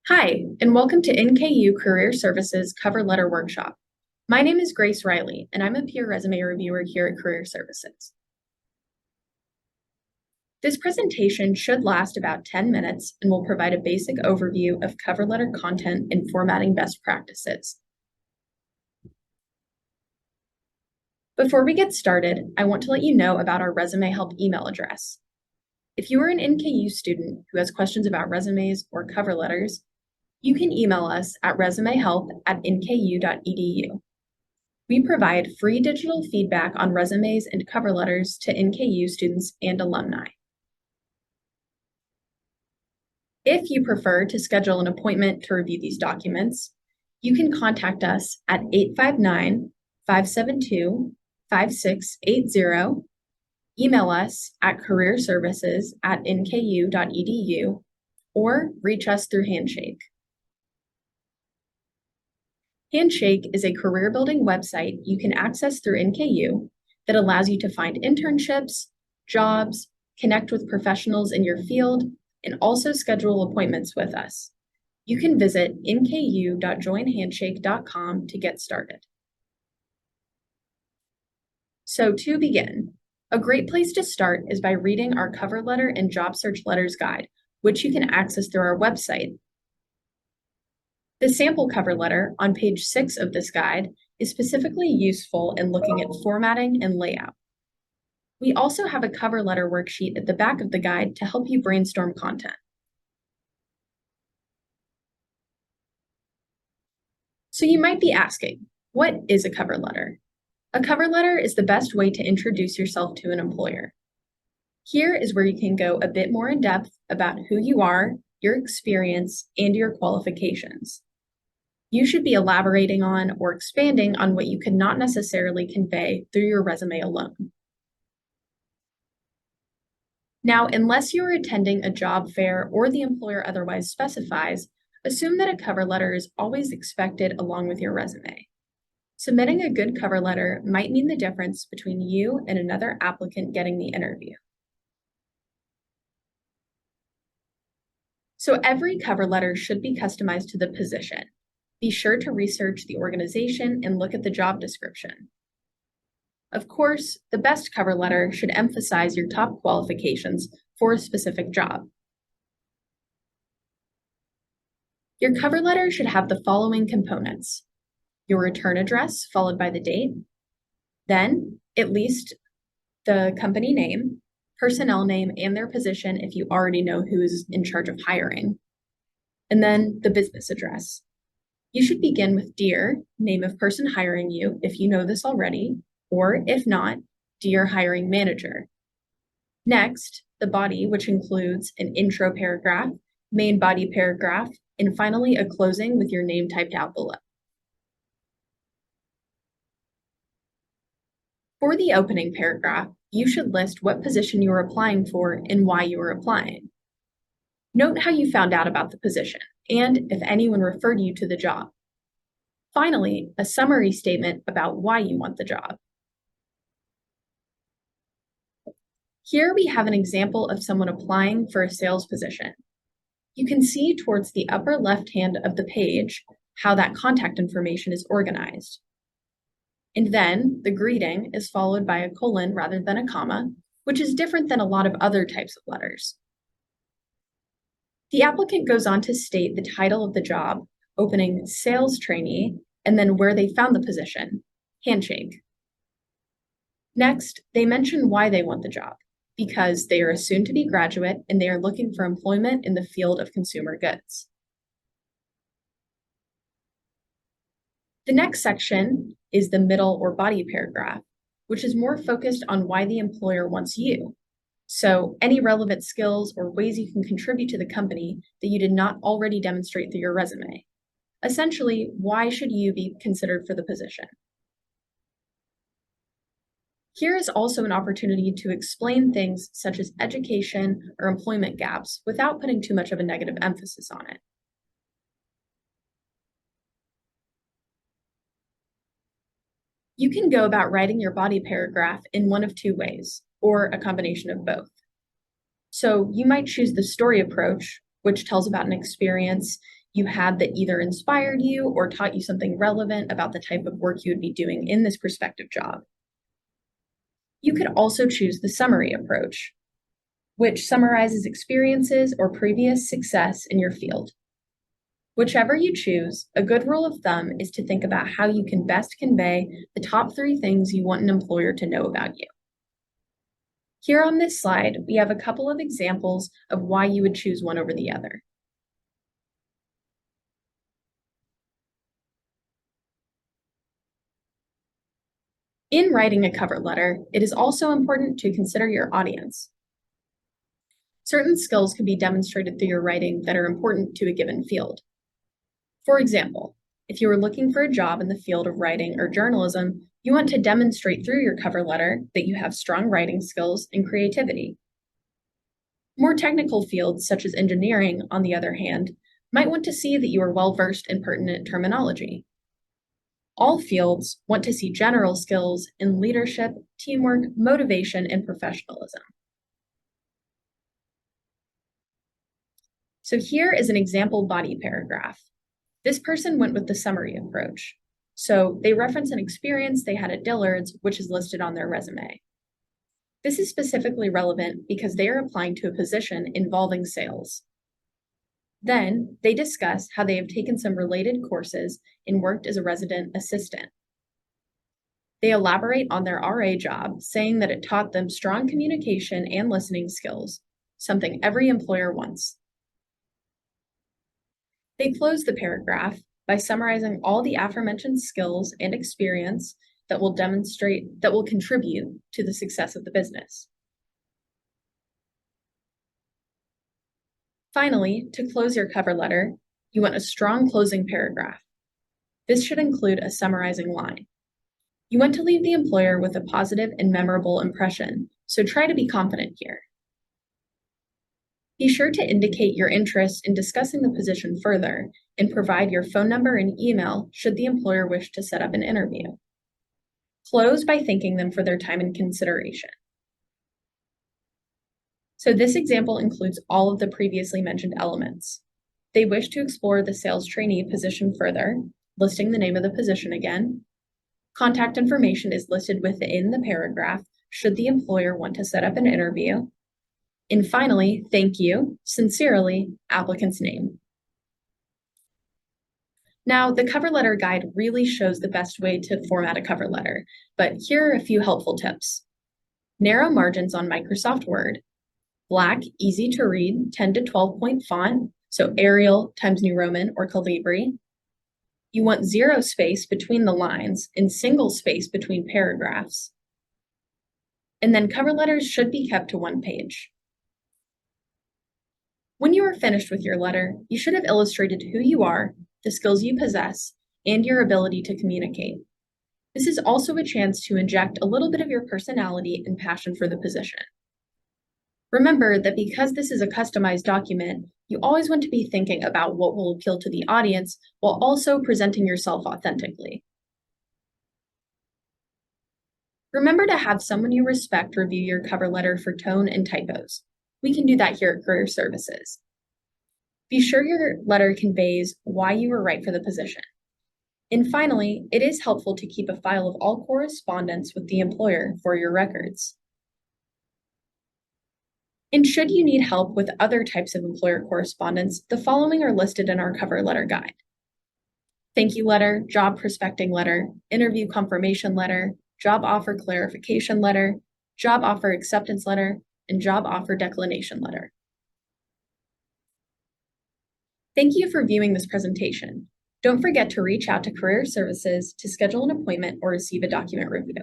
Hi, and welcome to NKU Career Services Cover Letter Workshop. My name is Grace Riley, and I'm a peer resume reviewer here at Career Services. This presentation should last about 10 minutes and will provide a basic overview of cover letter content and formatting best practices. Before we get started, I want to let you know about our Resume Help email address. If you are an NKU student who has questions about resumes or cover letters, you can email us at resumehelp@nku.edu. We provide free digital feedback on resumes and cover letters to NKU students and alumni. If you prefer to schedule an appointment to review these documents, you can contact us at 859-572-5680, email us at careerservices@nku.edu, or reach us through Handshake. Handshake is a career building website you can access through NKU that allows you to find internships, jobs, connect with professionals in your field, and also schedule appointments with us. You can visit nku.joinhandshake.com to get started. So to begin, a great place to start is by reading our cover letter and job search letters guide, which you can access through our website. The sample cover letter on page 6 of this guide is specifically useful in looking at formatting and layout. We also have a cover letter worksheet at the back of the guide to help you brainstorm content. So you might be asking, what is a cover letter? A cover letter is the best way to introduce yourself to an employer. Here is where you can go a bit more in depth about who you are, your experience, and your qualifications. You should be elaborating on or expanding on what you could not necessarily convey through your resume alone. Now, unless you are attending a job fair or the employer otherwise specifies, assume that a cover letter is always expected along with your resume. Submitting a good cover letter might mean the difference between you and another applicant getting the interview. So every cover letter should be customized to the position. Be sure to research the organization and look at the job description. Of course, the best cover letter should emphasize your top qualifications for a specific job. Your cover letter should have the following components: your return address followed by the date, then at least the company name, personnel name, and their position if you already know who is in charge of hiring, and then the business address. You should begin with Dear, name of person hiring you if you know this already, or if not, Dear hiring manager. Next, the body, which includes an intro paragraph, main body paragraph, and finally a closing with your name typed out below. For the opening paragraph, you should list what position you are applying for and why you are applying. Note how you found out about the position and if anyone referred you to the job. Finally, a summary statement about why you want the job. Here we have an example of someone applying for a sales position. You can see towards the upper left hand of the page how that contact information is organized. And then the greeting is followed by a colon rather than a comma, which is different than a lot of other types of letters. The applicant goes on to state the title of the job, opening sales trainee, and then where they found the position, Handshake. Next, they mention why they want the job, because they are a soon-to-be graduate and they are looking for employment in the field of consumer goods. The next section is the middle or body paragraph, which is more focused on why the employer wants you. So any relevant skills or ways you can contribute to the company that you did not already demonstrate through your resume. Essentially, why should you be considered for the position? Here is also an opportunity to explain things such as education or employment gaps without putting too much of a negative emphasis on it. You can go about writing your body paragraph in one of two ways, or a combination of both. So you might choose the story approach, which tells about an experience you had that either inspired you or taught you something relevant about the type of work you would be doing in this prospective job. You could also choose the summary approach, which summarizes experiences or previous success in your field. Whichever you choose, a good rule of thumb is to think about how you can best convey the top 3 things you want an employer to know about you. Here on this slide, we have a couple of examples of why you would choose one over the other. In writing a cover letter, it is also important to consider your audience. Certain skills can be demonstrated through your writing that are important to a given field. For example, if you are looking for a job in the field of writing or journalism, you want to demonstrate through your cover letter that you have strong writing skills and creativity. More technical fields, such as engineering, on the other hand, might want to see that you are well-versed in pertinent terminology. All fields want to see general skills in leadership, teamwork, motivation, and professionalism. So here is an example body paragraph. This person went with the summary approach. So they reference an experience they had at Dillard's, which is listed on their resume. This is specifically relevant because they are applying to a position involving sales. Then they discuss how they have taken some related courses and worked as a resident assistant. They elaborate on their RA job, saying that it taught them strong communication and listening skills, something every employer wants. They close the paragraph by summarizing all the aforementioned skills and experience that will contribute to the success of the business. Finally, to close your cover letter, you want a strong closing paragraph. This should include a summarizing line. You want to leave the employer with a positive and memorable impression, so try to be confident here. Be sure to indicate your interest in discussing the position further and provide your phone number and email should the employer wish to set up an interview. Close by thanking them for their time and consideration. So this example includes all of the previously mentioned elements. They wish to explore the sales trainee position further, listing the name of the position again. Contact information is listed within the paragraph should the employer want to set up an interview. And finally, thank you, sincerely, applicant's name. Now, the cover letter guide really shows the best way to format a cover letter, but here are a few helpful tips. Narrow margins on Microsoft Word. Black, easy to read, 10 to 12 point font, so Arial, Times New Roman, or Calibri. You want 0 space between the lines and single space between paragraphs. And then cover letters should be kept to 1 page. When you are finished with your letter, you should have illustrated who you are, the skills you possess, and your ability to communicate. This is also a chance to inject a little bit of your personality and passion for the position. Remember that because this is a customized document, you always want to be thinking about what will appeal to the audience while also presenting yourself authentically. Remember to have someone you respect review your cover letter for tone and typos. We can do that here at Career Services. Be sure your letter conveys why you were right for the position. And finally, it is helpful to keep a file of all correspondence with the employer for your records. And should you need help with other types of employer correspondence, the following are listed in our cover letter guide: thank you letter, job prospecting letter, interview confirmation letter, job offer clarification letter, job offer acceptance letter, and job offer declination letter. Thank you for viewing this presentation. Don't forget to reach out to Career Services to schedule an appointment or receive a document review.